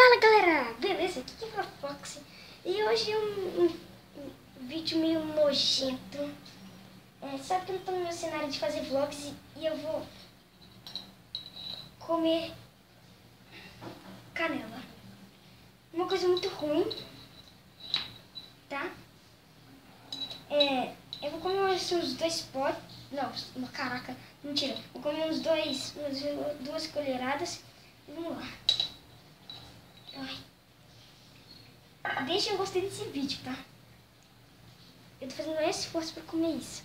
Fala galera, beleza? Aqui é a Fox e hoje é um vídeo meio nojento. Sabe que eu não tô no meu cenário de fazer vlogs e eu vou comer canela. Uma coisa muito ruim, tá? Eu vou comer uns 2 potes, não, caraca, mentira. Vou comer umas 2 colheradas e vamos lá. Deixa eu gostei desse vídeo, tá? Eu tô fazendo esse esforço pra comer isso.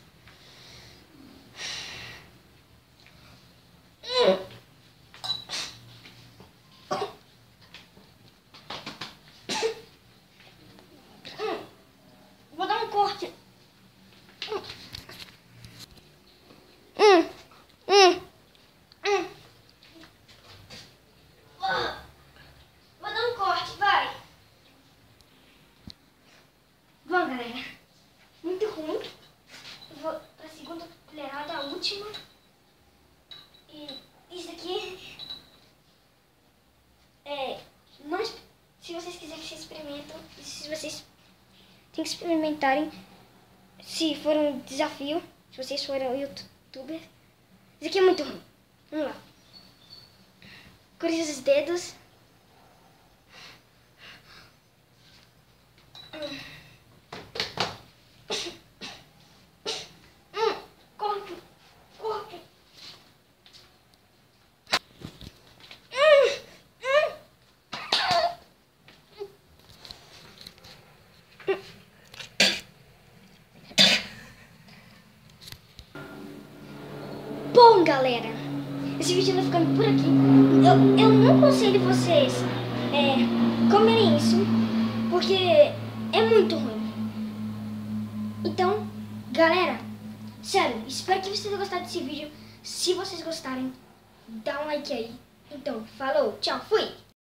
Vou dar um corte. Vou dar um corte, vai. Bom, galera, muito ruim. Eu vou pra segunda colherada, a última. E isso aqui se vocês quiserem que vocês experimentam, se vocês têm que experimentarem, se for um desafio, se vocês forem youtuber. Isso aqui é muito ruim. Vamos lá. Cruze os dedos. Corpo. Bom, galera, esse vídeo vai ficando por aqui. Eu não aconselho vocês comerem isso, porque é muito ruim. Então, galera, sério, espero que vocês tenham gostado desse vídeo. Se vocês gostarem, dá um like aí. Então, falou, tchau, fui!